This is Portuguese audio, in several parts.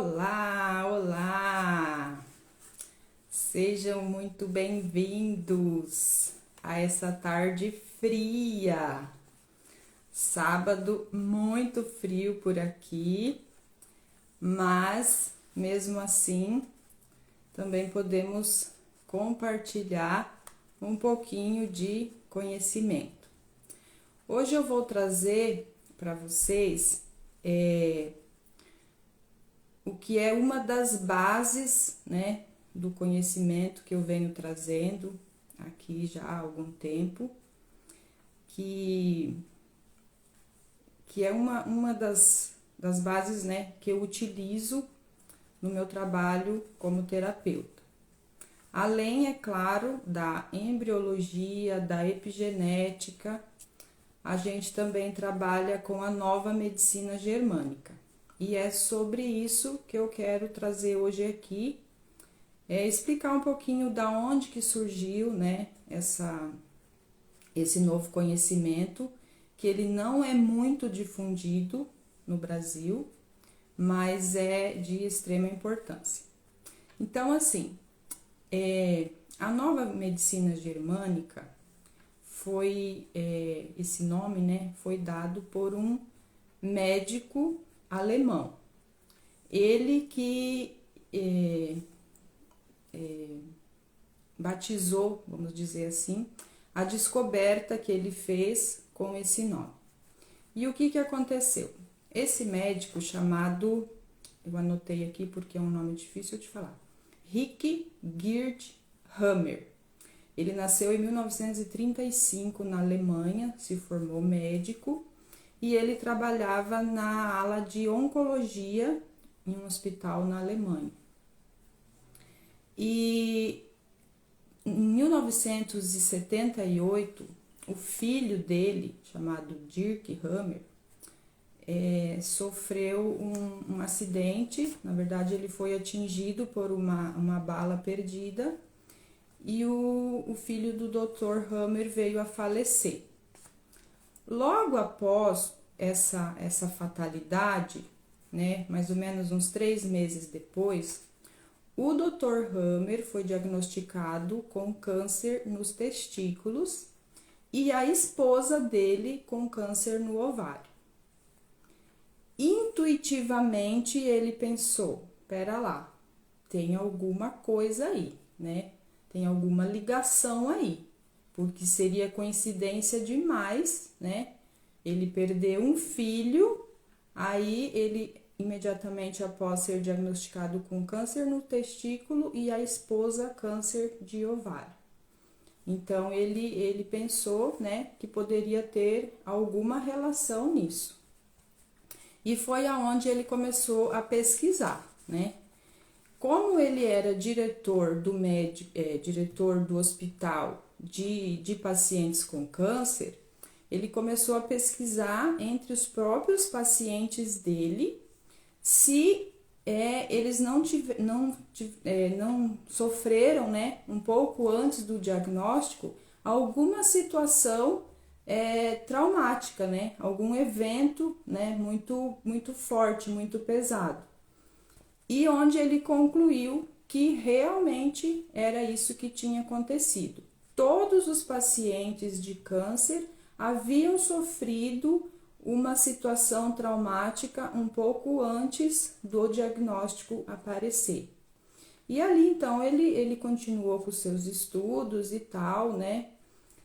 Olá, olá! Sejam muito bem-vindos a essa tarde fria. Sábado muito frio por aqui, mas mesmo assim também podemos compartilhar um pouquinho de conhecimento. Hoje eu vou trazer para vocês o que é uma das bases, né, do conhecimento que eu venho trazendo aqui já há algum tempo, que é uma das bases, né, que eu utilizo no meu trabalho como terapeuta. Além, é claro, da embriologia, da epigenética, a gente também trabalha com a nova medicina germânica. E é sobre isso que eu quero trazer hoje aqui, explicar um pouquinho da onde que surgiu, né, esse novo conhecimento, que ele não é muito difundido no Brasil, mas é de extrema importância. Então, assim, a nova medicina germânica foi, esse nome, né, foi dado por um médico alemão. Ele que batizou, vamos dizer assim, a descoberta que ele fez com esse nome. E o que aconteceu? Esse médico chamado, eu anotei aqui porque é um nome difícil de falar, Rick Geert Hammer. Ele nasceu em 1935 na Alemanha, se formou médico e ele trabalhava na ala de oncologia em um hospital na Alemanha. E em 1978, o filho dele, chamado Dirk Hammer, sofreu um acidente. Na verdade, ele foi atingido por uma bala perdida e o filho do Dr. Hammer veio a falecer. Logo após essa fatalidade, né, mais ou menos uns 3 meses depois, o Dr. Hammer foi diagnosticado com câncer nos testículos e a esposa dele com câncer no ovário. Intuitivamente ele pensou, pera lá, tem alguma coisa aí, né? Tem alguma ligação aí, porque seria coincidência demais, né? Ele perdeu um filho, aí ele imediatamente após ser diagnosticado com câncer no testículo e a esposa câncer de ovário. Então ele pensou, né, que poderia ter alguma relação nisso. E foi aonde ele começou a pesquisar, né? Como ele era diretor do hospital de pacientes com câncer, ele começou a pesquisar entre os próprios pacientes dele se eles não sofreram, né, um pouco antes do diagnóstico, alguma situação traumática, né, algum evento, né, muito forte, muito pesado. E onde ele concluiu que realmente era isso que tinha acontecido. Todos os pacientes de câncer haviam sofrido uma situação traumática um pouco antes do diagnóstico aparecer. E ali, então, ele continuou com seus estudos e tal, né?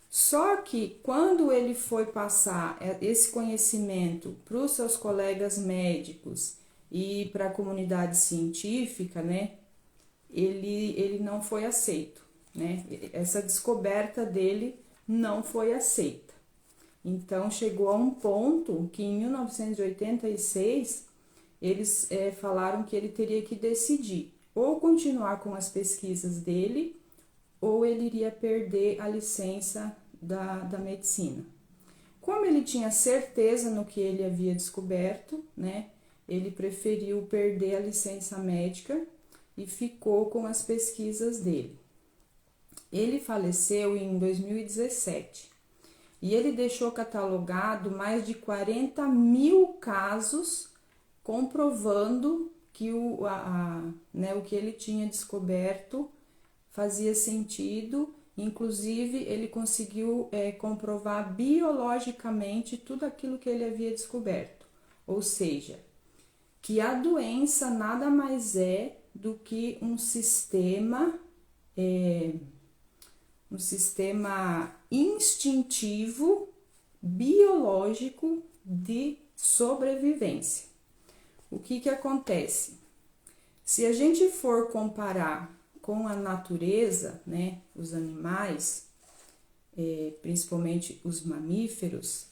Só que quando ele foi passar esse conhecimento para os seus colegas médicos e para a comunidade científica, né? Ele não foi aceito, né? Essa descoberta dele não foi aceita. Então, chegou a um ponto que em 1986, eles falaram que ele teria que decidir ou continuar com as pesquisas dele ou ele iria perder a licença da medicina. Como ele tinha certeza no que ele havia descoberto, né, ele preferiu perder a licença médica e ficou com as pesquisas dele. Ele faleceu em 2017. E ele deixou catalogado mais de 40 mil casos comprovando que né, o que ele tinha descoberto fazia sentido, inclusive ele conseguiu comprovar biologicamente tudo aquilo que ele havia descoberto, ou seja, que a doença nada mais é do que um sistema instintivo, biológico de sobrevivência. O que acontece? Se a gente for comparar com a natureza, né, os animais, principalmente os mamíferos,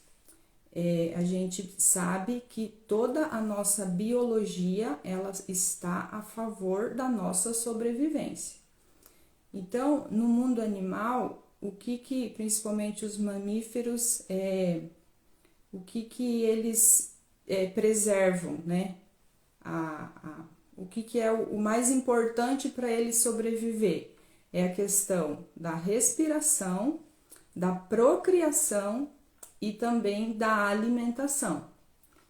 a gente sabe que toda a nossa biologia ela está a favor da nossa sobrevivência. Então, no mundo animal, o que principalmente os mamíferos, o que eles preservam, né? O que é o mais importante para eles sobreviver? É a questão da respiração, da procriação e também da alimentação.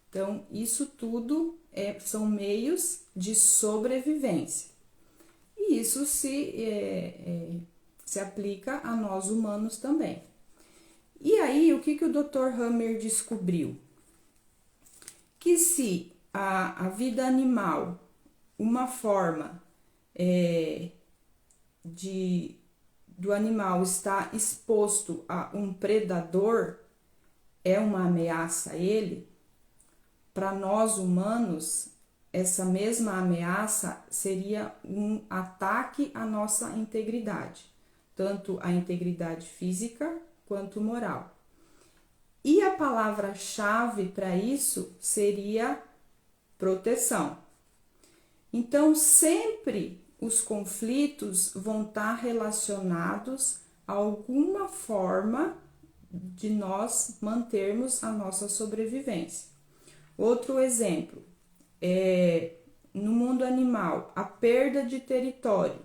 Então, isso tudo são meios de sobrevivência. E isso se aplica a nós humanos também. E aí, o que o Dr. Hammer descobriu? Que se a vida animal, uma forma do animal estar exposto a um predador, é uma ameaça a ele, para nós humanos, essa mesma ameaça seria um ataque à nossa integridade, tanto a integridade física quanto moral. E a palavra-chave para isso seria proteção. Então, sempre os conflitos vão estar relacionados a alguma forma de nós mantermos a nossa sobrevivência. Outro exemplo, no mundo animal, a perda de território,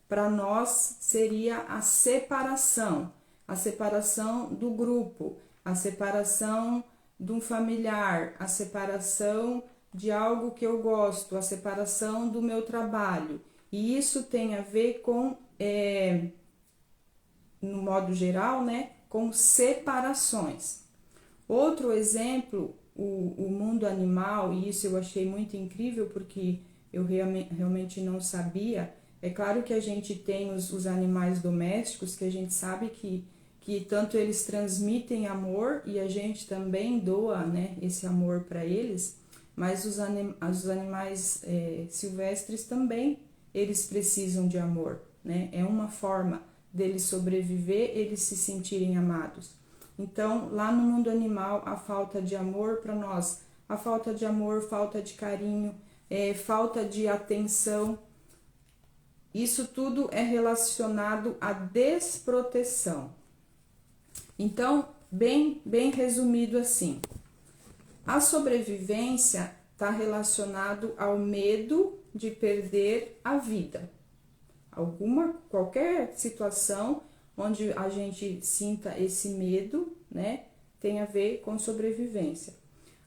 para nós seria a separação do grupo, a separação de um familiar, a separação de algo que eu gosto, a separação do meu trabalho. E isso tem a ver com, no modo geral, né, com separações. Outro exemplo, o mundo animal, e isso eu achei muito incrível porque eu realmente não sabia. É claro que a gente tem os animais domésticos, que a gente sabe que tanto eles transmitem amor e a gente também doa, né, esse amor para eles, mas os animais silvestres também, eles precisam de amor, né? É uma forma deles sobreviver, eles se sentirem amados. Então, lá no mundo animal, a falta de amor para nós, a falta de amor, falta de carinho, falta de atenção, isso tudo é relacionado à desproteção. Então, bem querido assim, a sobrevivência está relacionado ao medo de perder a vida. Qualquer situação onde a gente sinta esse medo, né, tem a ver com sobrevivência.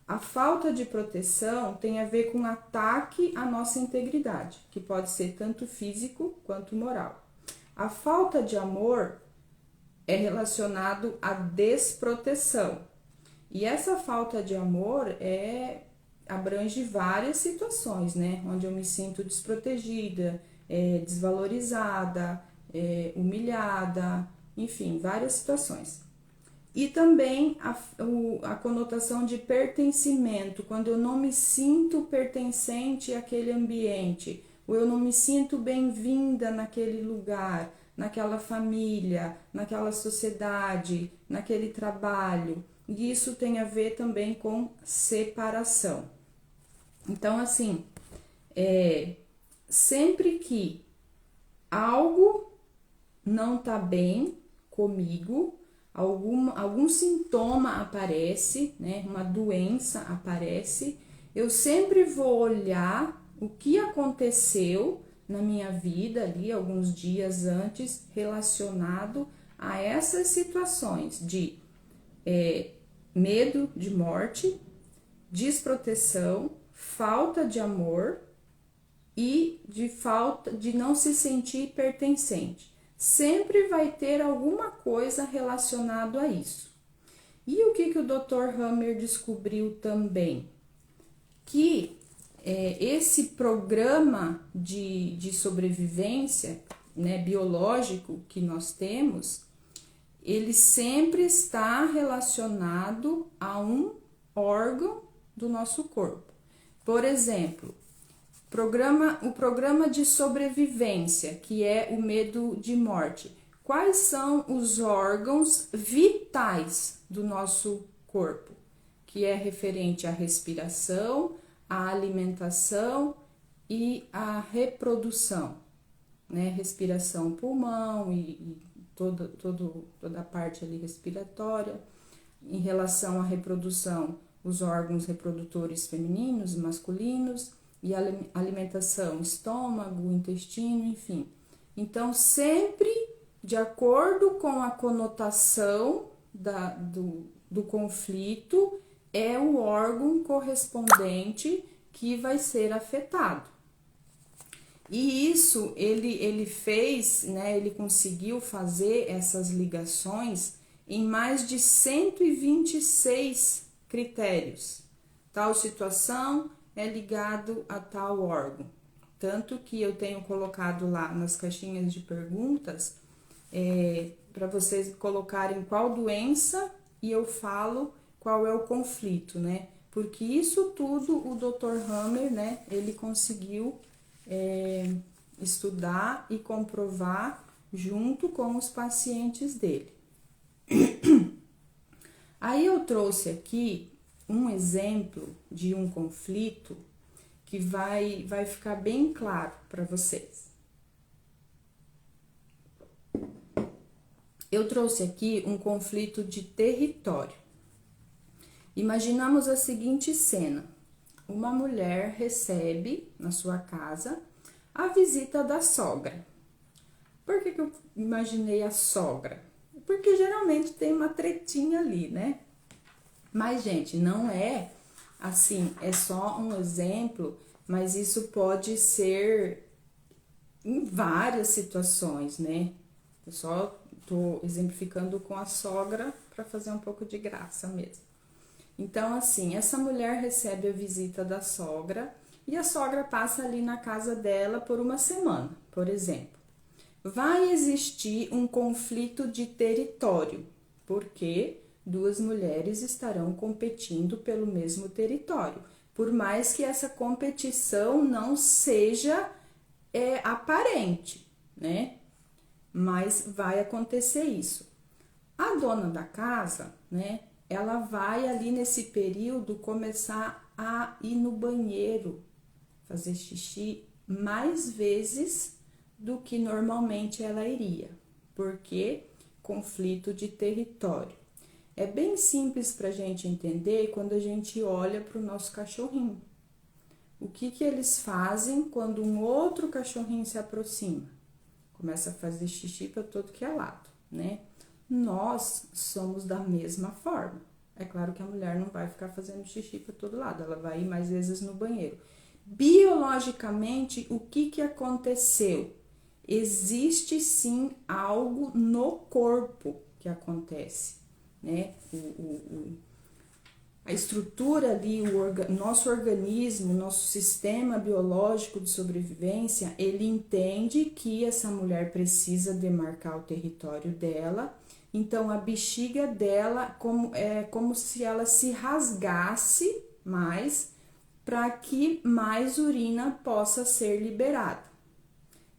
A falta de proteção tem a ver com ataque à nossa integridade, que pode ser tanto físico quanto moral. A falta de amor é relacionado à desproteção. E essa falta de amor abrange várias situações, né? Onde eu me sinto desprotegida, desvalorizada, humilhada, enfim, várias situações. E também a conotação de pertencimento, quando eu não me sinto pertencente àquele ambiente, ou eu não me sinto bem-vinda naquele lugar, naquela família, naquela sociedade, naquele trabalho. E isso tem a ver também com separação. Então, assim, sempre que algo não tá bem comigo, algum sintoma aparece, né, uma doença aparece, eu sempre vou olhar o que aconteceu na minha vida ali, alguns dias antes, relacionado a essas situações de medo de morte, desproteção, falta de amor e de falta de não se sentir pertencente. Sempre vai ter alguma coisa relacionada a isso. E o que o Dr. Hammer descobriu também? Que esse programa de sobrevivência, né, biológico que nós temos, ele sempre está relacionado a um órgão do nosso corpo. Por exemplo, o programa de sobrevivência, que é o medo de morte. Quais são os órgãos vitais do nosso corpo? Que é referente à respiração, à alimentação e à reprodução, né? Respiração, pulmão e toda a parte ali respiratória. Em relação à reprodução, os órgãos reprodutores femininos e masculinos, e alimentação, estômago, intestino, enfim. Então, sempre de acordo com a conotação do conflito, é o órgão correspondente que vai ser afetado. E isso ele fez, né, ele conseguiu fazer essas ligações em mais de 126 critérios. Tal situação é ligado a tal órgão. Tanto que eu tenho colocado lá nas caixinhas de perguntas para vocês colocarem qual doença e eu falo qual é o conflito, né? Porque isso tudo o Dr. Hammer, né, ele conseguiu estudar e comprovar junto com os pacientes dele. Aí eu trouxe aqui um exemplo de um conflito que vai ficar bem claro para vocês. Eu trouxe aqui um conflito de território. Imaginamos a seguinte cena: uma mulher recebe na sua casa a visita da sogra. Por que eu imaginei a sogra? Porque geralmente tem uma tretinha ali, né? Mas, gente, não é assim, é só um exemplo, mas isso pode ser em várias situações, né? Eu só tô exemplificando com a sogra para fazer um pouco de graça mesmo. Então, assim, essa mulher recebe a visita da sogra e a sogra passa ali na casa dela por uma semana, por exemplo. Vai existir um conflito de território, porque duas mulheres estarão competindo pelo mesmo território, por mais que essa competição não seja aparente, né? Mas vai acontecer isso. A dona da casa, né? Ela vai ali nesse período começar a ir no banheiro, fazer xixi mais vezes do que normalmente ela iria, porque conflito de território. É bem simples para a gente entender quando a gente olha para o nosso cachorrinho. O que eles fazem quando um outro cachorrinho se aproxima? Começa a fazer xixi para todo que é lado, né? Nós somos da mesma forma. É claro que a mulher não vai ficar fazendo xixi para todo lado, ela vai ir mais vezes no banheiro. Biologicamente, o que aconteceu? Existe sim algo no corpo que acontece, né? A estrutura ali, nosso organismo, nosso sistema biológico de sobrevivência, ele entende que essa mulher precisa demarcar o território dela. Então, a bexiga dela é como se ela se rasgasse mais para que mais urina possa ser liberada.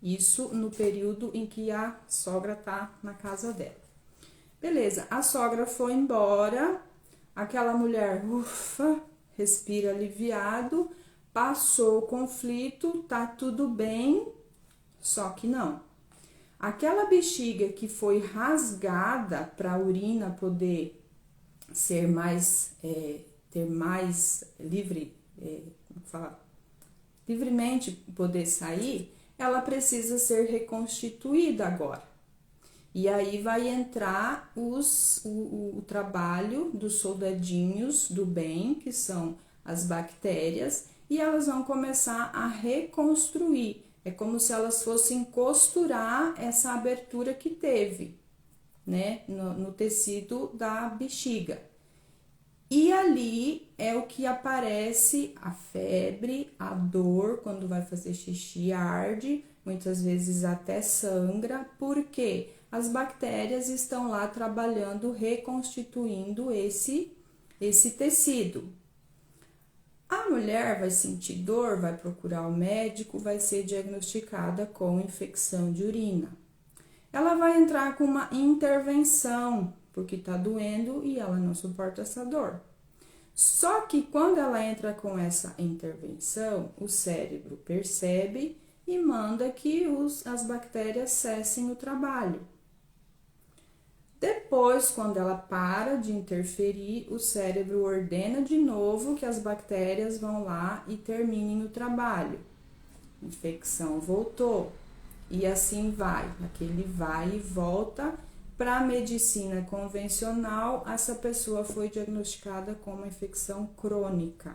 Isso no período em que a sogra tá na casa dela. Beleza, a sogra foi embora, aquela mulher, ufa, respira aliviado, passou o conflito, tá tudo bem, só que não. Aquela bexiga que foi rasgada para a urina poder ser mais, ter mais livremente poder sair, ela precisa ser reconstituída agora. E aí vai entrar o trabalho dos soldadinhos do bem, que são as bactérias, e elas vão começar a reconstruir. É como se elas fossem costurar essa abertura que teve, né, no tecido da bexiga. E ali é o que aparece a febre, a dor, quando vai fazer xixi arde, muitas vezes até sangra, porque as bactérias estão lá trabalhando, reconstituindo esse tecido. A mulher vai sentir dor, vai procurar o médico, vai ser diagnosticada com infecção de urina. Ela vai entrar com uma intervenção, porque tá doendo e ela não suporta essa dor. Só que quando ela entra com essa intervenção, o cérebro percebe e manda que as bactérias cessem o trabalho. Depois, quando ela para de interferir, o cérebro ordena de novo que as bactérias vão lá e terminem o trabalho. Infecção voltou. E assim vai, aquele vai e volta. Para a medicina convencional, essa pessoa foi diagnosticada com uma infecção crônica.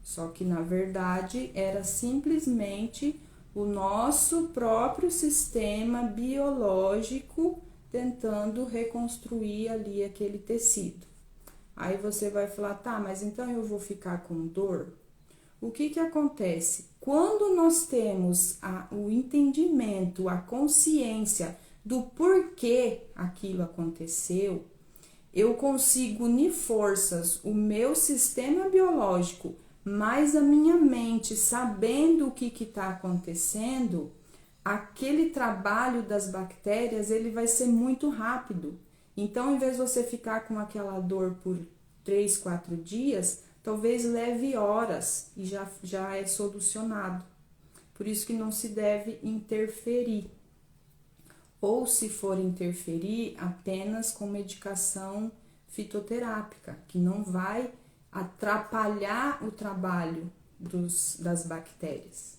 Só que, na verdade, era simplesmente o nosso próprio sistema biológico tentando reconstruir ali aquele tecido. Aí você vai falar, tá, mas então eu vou ficar com dor? O que acontece? Quando nós temos o entendimento, a consciência do porquê aquilo aconteceu, eu consigo unir forças, o meu sistema biológico, mais a minha mente, sabendo o que está acontecendo, aquele trabalho das bactérias, ele vai ser muito rápido. Então, em vez de você ficar com aquela dor por 3, 4 dias, talvez leve horas e já é solucionado. Por isso que não se deve interferir. Ou se for interferir, apenas com medicação fitoterápica, que não vai atrapalhar o trabalho das bactérias.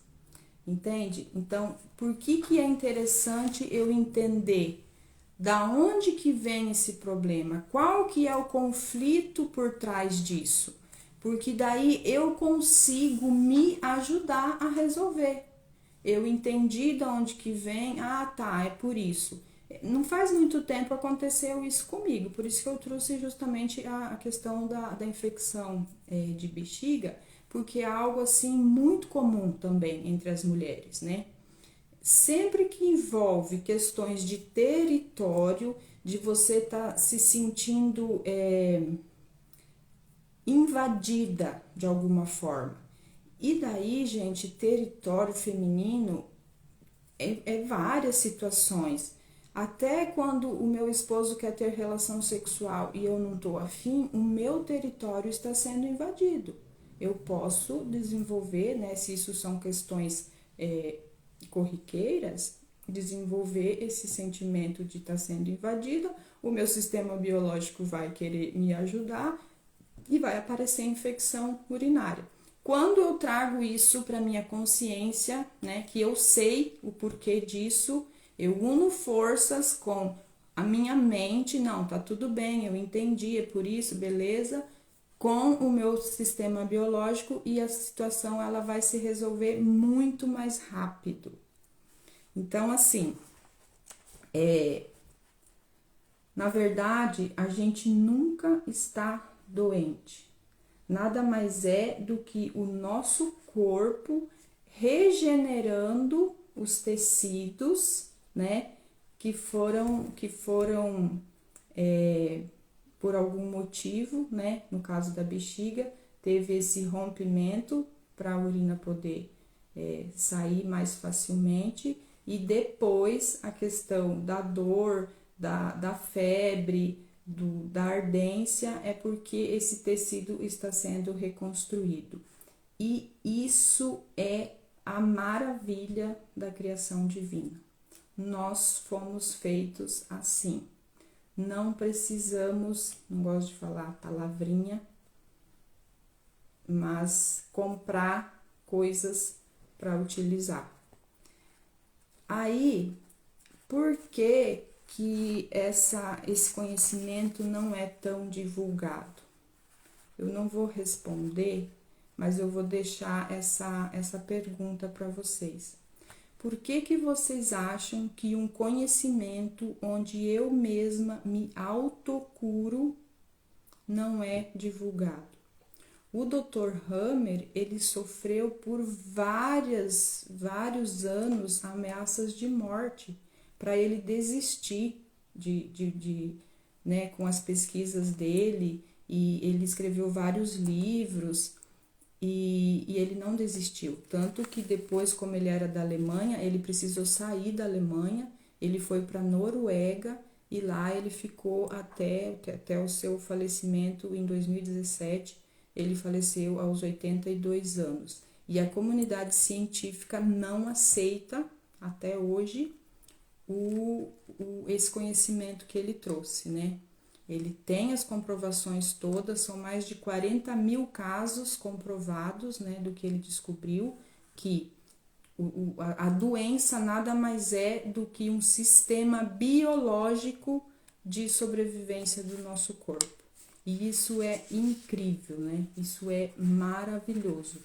Entende? Então, por que é interessante eu entender da onde que vem esse problema? Qual que é o conflito por trás disso? Porque daí eu consigo me ajudar a resolver. Eu entendi de onde que vem, tá, é por isso. Não faz muito tempo aconteceu isso comigo, por isso que eu trouxe justamente a questão da infecção de bexiga, porque é algo assim muito comum também entre as mulheres, né? Sempre que envolve questões de território, de você estar se sentindo invadida de alguma forma. E daí, gente, território feminino é várias situações. Até quando o meu esposo quer ter relação sexual e eu não tô afim, o meu território está sendo invadido. Eu posso desenvolver, né, se isso são questões corriqueiras, desenvolver esse sentimento de estar sendo invadido, o meu sistema biológico vai querer me ajudar e vai aparecer infecção urinária. Quando eu trago isso para minha consciência, né, que eu sei o porquê disso, eu uno forças com a minha mente, não, tá tudo bem, eu entendi, é por isso, beleza, com o meu sistema biológico e a situação ela vai se resolver muito mais rápido. Então, assim, na verdade, a gente nunca está doente. Nada mais é do que o nosso corpo regenerando os tecidos, né, que foram por algum motivo, né, no caso da bexiga, teve esse rompimento para a urina poder sair mais facilmente, e depois a questão da dor, da febre, da ardência, é porque esse tecido está sendo reconstruído. E isso é a maravilha da criação divina. Nós fomos feitos assim. Não precisamos, não gosto de falar palavrinha, mas comprar coisas para utilizar. Aí, por que esse conhecimento não é tão divulgado? Eu não vou responder, mas eu vou deixar essa pergunta para vocês. Por que vocês acham que um conhecimento onde eu mesma me autocuro não é divulgado? O Dr. Hammer, ele sofreu por vários anos ameaças de morte para ele desistir né, com as pesquisas dele, e ele escreveu vários livros e ele não desistiu. Tanto que depois, como ele era da Alemanha, ele precisou sair da Alemanha, ele foi para a Noruega e lá ele ficou até o seu falecimento em 2017. Ele faleceu aos 82 anos. E a comunidade científica não aceita, até hoje, esse conhecimento que ele trouxe, né? Ele tem as comprovações todas, são mais de 40 mil casos comprovados, né, do que ele descobriu, que a doença nada mais é do que um sistema biológico de sobrevivência do nosso corpo. E isso é incrível, né? Isso é maravilhoso.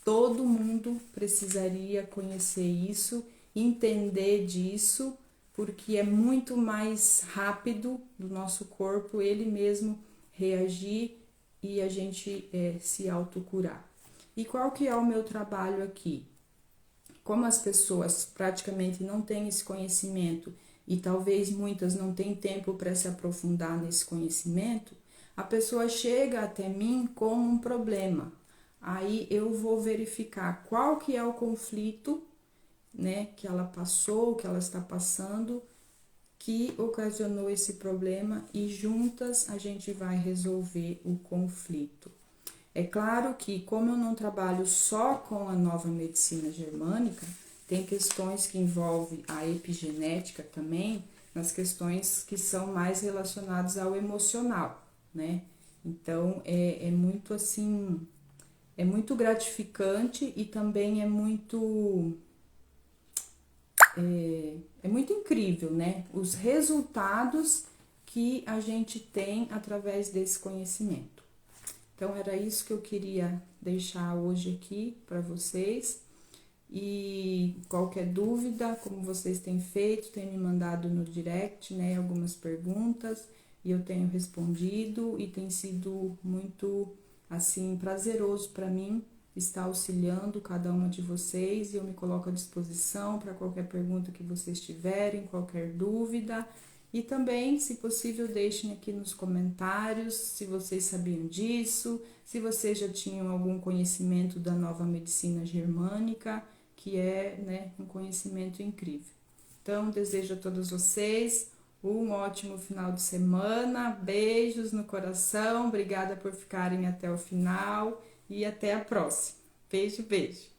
Todo mundo precisaria conhecer isso, entender disso, porque é muito mais rápido do nosso corpo ele mesmo reagir e a gente se autocurar. E qual que é o meu trabalho aqui? Como as pessoas praticamente não têm esse conhecimento e talvez muitas não têm tempo para se aprofundar nesse conhecimento, a pessoa chega até mim com um problema. Aí eu vou verificar qual que é o conflito, né, que ela passou, que ela está passando, que ocasionou esse problema, e juntas a gente vai resolver o conflito. É claro que, como eu não trabalho só com a nova medicina germânica, tem questões que envolvem a epigenética também, nas questões que são mais relacionadas ao emocional, né? Então, é muito assim, é muito gratificante e também é muito incrível, né? Os resultados que a gente tem através desse conhecimento. Então, era isso que eu queria deixar hoje aqui para vocês. E qualquer dúvida, como vocês têm feito, têm me mandado no direct, né, algumas perguntas, e eu tenho respondido, e tem sido muito, assim, prazeroso para mim estar auxiliando cada uma de vocês, e eu me coloco à disposição para qualquer pergunta que vocês tiverem, qualquer dúvida. E também, se possível, deixem aqui nos comentários se vocês sabiam disso, se vocês já tinham algum conhecimento da nova medicina germânica, que é, né, um conhecimento incrível. Então, desejo a todos vocês um ótimo final de semana, beijos no coração, obrigada por ficarem até o final e até a próxima. Beijo, beijo!